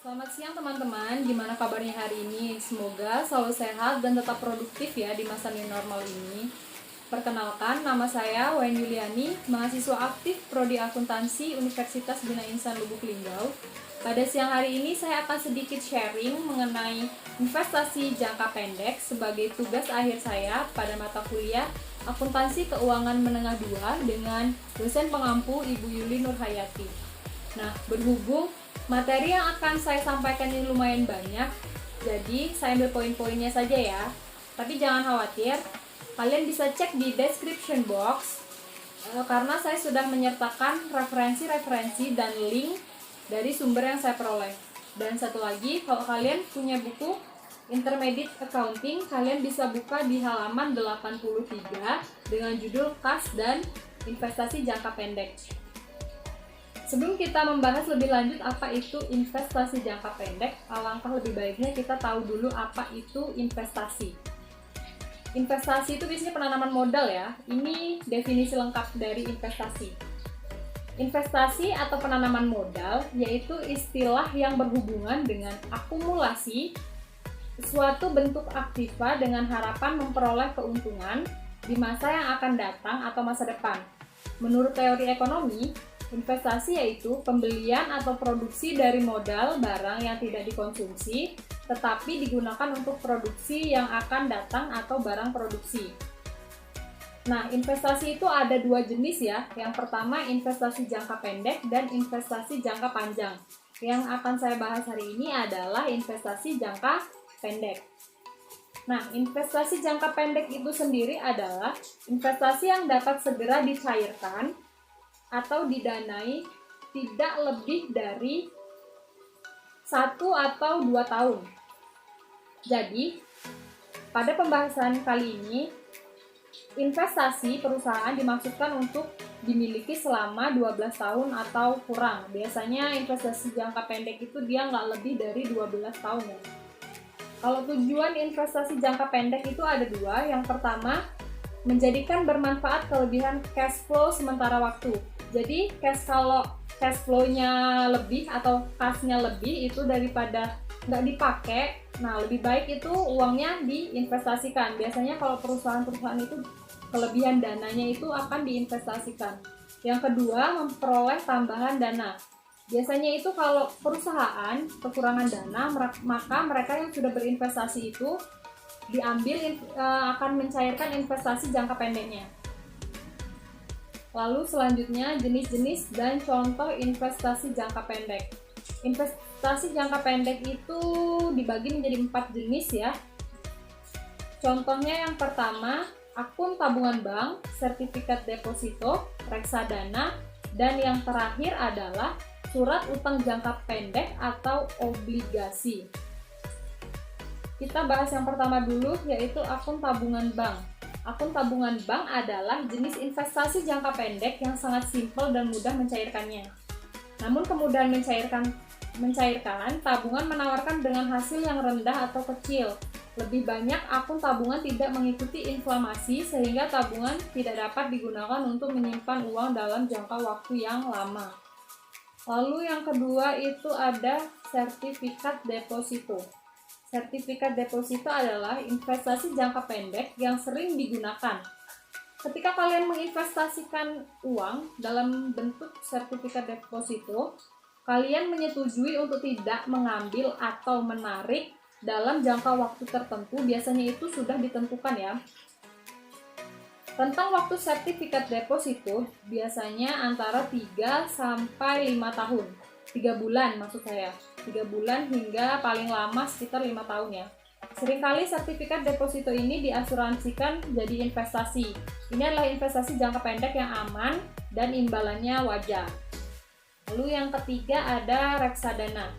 Selamat siang teman-teman, gimana kabarnya hari ini? Semoga selalu sehat dan tetap produktif ya di masa new normal ini. Perkenalkan, nama saya Wayan Yuliani, mahasiswa aktif Prodi Akuntansi Universitas Bina Insan Lubuk Linggau. Pada siang hari ini saya akan sedikit sharing mengenai investasi jangka pendek sebagai tugas akhir saya pada mata kuliah Akuntansi Keuangan Menengah 2 dengan dosen pengampu Ibu Yuli Nurhayati. Nah, berhubung materi yang akan saya sampaikan ini lumayan banyak, jadi saya ambil poin-poinnya saja ya. Tapi jangan khawatir, kalian bisa cek di description box karena saya sudah menyertakan referensi-referensi dan link dari sumber yang saya peroleh. Dan satu lagi, kalau kalian punya buku Intermediate Accounting, kalian bisa buka di halaman 83 dengan judul Kas dan Investasi Jangka Pendek. Sebelum kita membahas lebih lanjut apa itu investasi jangka pendek, alangkah lebih baiknya kita tahu dulu apa itu investasi. Investasi itu biasanya penanaman modal ya. Ini definisi lengkap dari investasi. Investasi atau penanaman modal yaitu istilah yang berhubungan dengan akumulasi suatu bentuk aktiva dengan harapan memperoleh keuntungan di masa yang akan datang atau masa depan. Menurut teori ekonomi, investasi yaitu pembelian atau produksi dari modal barang yang tidak dikonsumsi, tetapi digunakan untuk produksi yang akan datang atau barang produksi. Nah, investasi itu ada dua jenis ya. Yang pertama investasi jangka pendek dan investasi jangka panjang. Yang akan saya bahas hari ini adalah investasi jangka pendek. Nah, investasi jangka pendek itu sendiri adalah investasi yang dapat segera dicairkan atau didanai tidak lebih dari 1 atau 2 tahun. Jadi, pada pembahasan kali ini, investasi perusahaan dimaksudkan untuk dimiliki selama 12 tahun atau kurang. Biasanya investasi jangka pendek itu dia nggak lebih dari 12 tahun ya. Kalau tujuan investasi jangka pendek itu ada dua. Yang pertama, menjadikan bermanfaat kelebihan cash flow sementara waktu. Jadi kalau cash flow-nya lebih atau kas-nya lebih itu daripada nggak dipakai, nah lebih baik itu uangnya diinvestasikan. Biasanya kalau perusahaan-perusahaan itu kelebihan dananya itu akan diinvestasikan. Yang kedua, memperoleh tambahan dana. Biasanya itu kalau perusahaan kekurangan dana, maka mereka yang sudah berinvestasi itu diambil akan mencairkan investasi jangka pendeknya. Lalu selanjutnya jenis-jenis dan contoh investasi jangka pendek. Investasi jangka pendek itu dibagi menjadi 4 jenis ya. Contohnya yang pertama, akun tabungan bank, sertifikat deposito, reksadana, dan yang terakhir adalah surat utang jangka pendek atau obligasi. Kita bahas yang pertama dulu, yaitu akun tabungan bank. Akun tabungan bank adalah jenis investasi jangka pendek yang sangat simpel dan mudah mencairkannya. Namun kemudahan mencairkan tabungan menawarkan dengan hasil yang rendah atau kecil. Lebih banyak akun tabungan tidak mengikuti inflasi sehingga tabungan tidak dapat digunakan untuk menyimpan uang dalam jangka waktu yang lama. Lalu yang kedua itu ada sertifikat deposito. Sertifikat deposito adalah investasi jangka pendek yang sering digunakan. Ketika kalian menginvestasikan uang dalam bentuk sertifikat deposito, kalian menyetujui untuk tidak mengambil atau menarik dalam jangka waktu tertentu, biasanya itu sudah ditentukan ya. Rentang waktu sertifikat deposito biasanya antara 3 sampai 5 tahun. 3 bulan maksud saya. 3 bulan hingga paling lama sekitar 5 tahun ya. Seringkali sertifikat deposito ini diasuransikan jadi investasi. Ini adalah investasi jangka pendek yang aman dan imbalannya wajar. Lalu yang ketiga ada reksadana.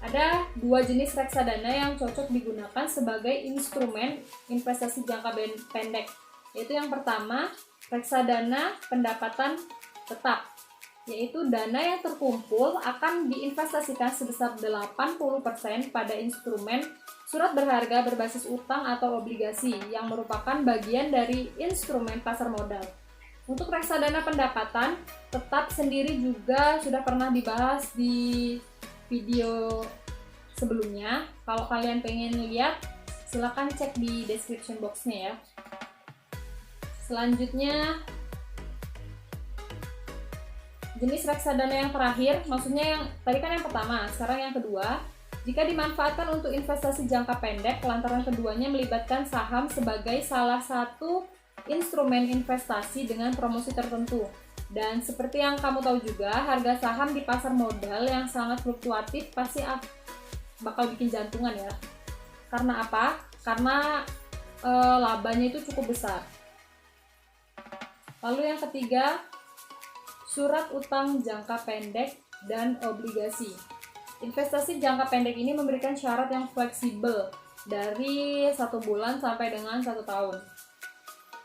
Ada 2 jenis reksadana yang cocok digunakan sebagai instrumen investasi jangka pendek. Yaitu yang pertama, reksadana pendapatan tetap. Yaitu dana yang terkumpul akan diinvestasikan sebesar 80% pada instrumen surat berharga berbasis utang atau obligasi yang merupakan bagian dari instrumen pasar modal. Untuk reksadana pendapatan tetap sendiri juga sudah pernah dibahas di video sebelumnya. Kalau kalian pengen lihat, silahkan cek di description boxnya ya. Selanjutnya, jenis reksadana yang terakhir, maksudnya yang tadi kan yang pertama, sekarang yang kedua. Jika dimanfaatkan untuk investasi jangka pendek, lantaran keduanya melibatkan saham sebagai salah satu instrumen investasi dengan promosi tertentu. Dan seperti yang kamu tahu juga, harga saham di pasar modal yang sangat fluktuatif pasti bakal bikin jantungan ya. Karena apa? Karena labanya itu cukup besar. Lalu yang ketiga, surat utang jangka pendek dan obligasi. Investasi jangka pendek ini memberikan syarat yang fleksibel dari 1 bulan sampai dengan 1 tahun.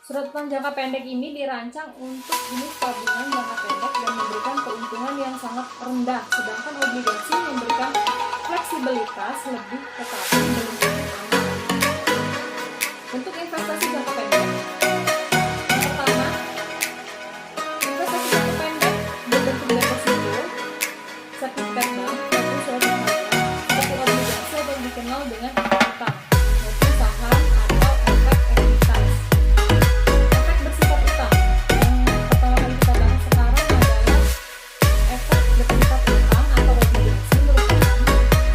Surat utang jangka pendek ini dirancang untuk jenis tabungan jangka pendek dan memberikan keuntungan yang sangat rendah, sedangkan obligasi memberikan fleksibilitas lebih ketat. Untuk investasi jangka pendek, yang pertama, investasi jangka pendek berbentuk deposito, sertifikat bank, maupun surat berharga, seperti obligasi atau dikenal dengan utang, maupun saham atau efek ekuitas. Efek bersifat utang yang pertama kali kita bahas sekarang adalah efek bersifat utang atau obligasi merupakan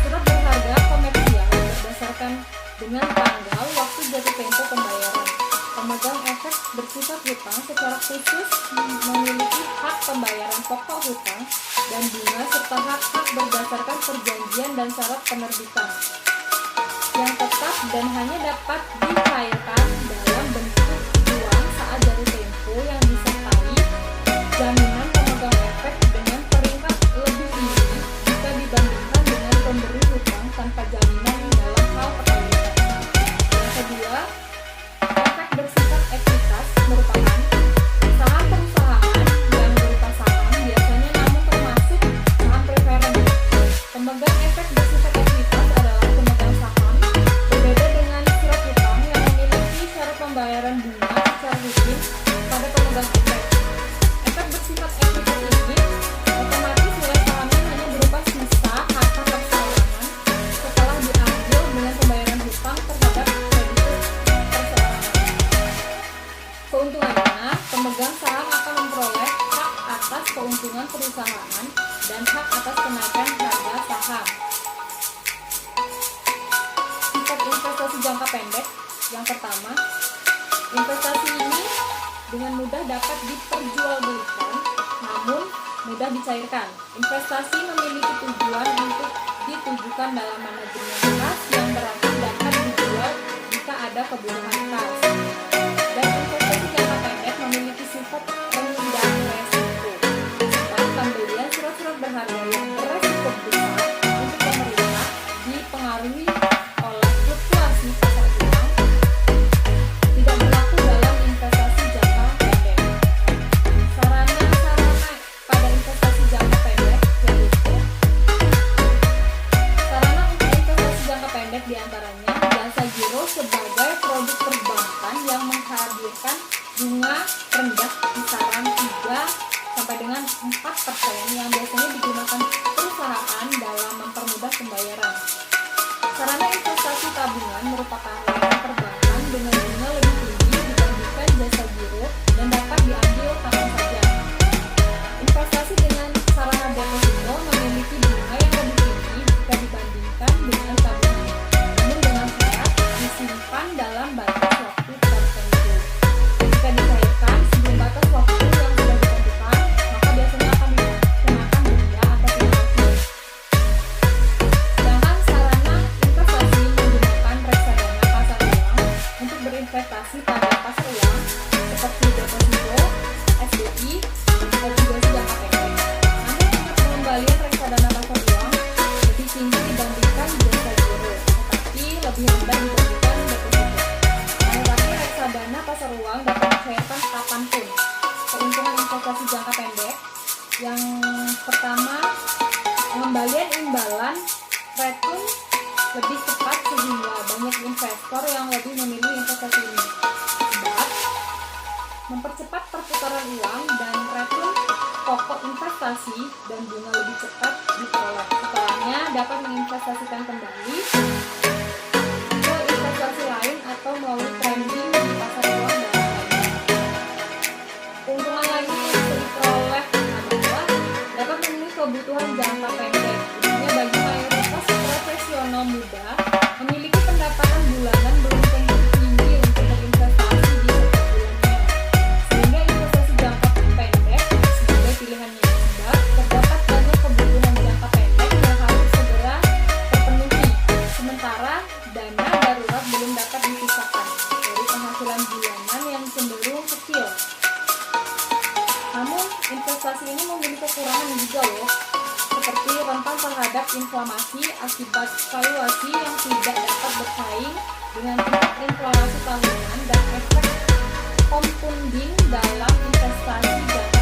surat berharga komersial berdasarkan dengan tanggal waktu jatuh tempo pembayaran. Pemegang efek bersifat hutang secara khusus memiliki hak pembayaran pokok hutang dan bunga serta hak-hak berdasarkan perjanjian dan syarat penerbitan yang tetap dan hanya dapat dicairkan dalam bentuk uang saat jatuh tempo yang disertai jaminan pemegang efek dengan peringkat lebih tinggi jika dibandingkan dengan pemberi hutang tanpa jaminan dalam hal perpajakan. Yang kedua, efek bersifat ekuitas merupakan saham perusahaan yang berupa saham biasanya namun termasuk saham preferen. Pemegang efek bersifat ekuitas adalah pemegang saham, berbeda dengan surat hutang yang memiliki syarat pembayaran bunga secara rutin pada pemegang efek. Efek bersifat ekuitas ini otomatis nilai sahamnya hanya berupa sisa harta perseorangan setelah diambil dengan pembayaran hutang terhadap kreditur perseorangan. Keuntungannya, pemegang saham akan memperoleh hak atas keuntungan perusahaan dan hak atas kenaikan harga saham. Sifat investasi jangka pendek yang pertama, investasi ini dengan mudah dapat diperjualbelikan, namun mudah dicairkan. Investasi memiliki tujuan untuk ditujukan dalam manajemen kas yang berarti dapat dijual jika ada kebutuhan kas. Dan investasi jangka pendek memiliki sifat rendah resiko, sebab pembelian surat-surat berharga yang beresiko besar untuk pemerintah dipengaruhi oleh fluktuasi pasar uang tidak berlaku dalam investasi jangka pendek. Sarana-sarana pada investasi jangka pendek yaitu sarana untuk investasi jangka pendek diantaranya jasa giro sebagai produk perbankan yang menghadirkan bunga rendah kisaran 3 sampai dengan 4% yang biasanya digunakan perusahaan dalam mempermudah pembayaran. Sarana investasi tabungan merupakan layanan perbankan dengan bunga lebih tinggi dibandingkan jasa giro dan dapat diambil kapan saja. Investasi dengan sarana deposito memiliki bunga yang lebih tinggi jika dibandingkan dengan tabungan, namun dengan syarat disimpan dalam batas waktu tertentu. Jika dicairkan sebelum batas waktu yang sudah ditentukan, maka biasanya akan dikenakan denda atau penalti. Sedangkan sarana investasi menggunakan reksadana pasar uang untuk berinvestasi pada pasar uang seperti deposito, SBI, obligasi jangka pendek. Namun tingkat pengembalian reksadana pasar uang lebih tinggi dibandingkan jasa giro, tetapi lebih rendah dibandingkan deposito. Tetapi reksadana pasar uang dapat dicairkan kapanpun. Keuntungan investasi jangka pendek yang pertama, pengembalian imbalan return lebih cepat sehingga banyak investor yang lebih memilih investasi ini. Sebab mempercepat perputaran uang dan return pokok investasi dan bunga lebih cepat diperoleh. Setelahnya dapat menginvestasikan kembali ke investasi lain atau melalui trading di pasar uang dan lainnya. Keuntungan lainnya yang bisa diperoleh adalah dapat memenuhi kebutuhan jangka pendek. Intinya bagi mayoritas profesional muda, memiliki pendapatan bulanan belum tentu tinggi untuk berinvestasi di setiap bulannya. Sehingga investasi jangka pendek sebagai pilihannya. Sebab terdapat banyak kebutuhan jangka pendek yang harus segera terpenuhi. Sementara dana darurat belum dapat dipisahkan dari penghasilan bulanan yang cenderung kecil. Namun, investasi ini memiliki kekurangan juga loh, seperti rentan terhadap inflasi akibat valuasi yang tidak dapat bersaing dengan tingkat inflasi tahunan dan efek compounding dalam investasi jangka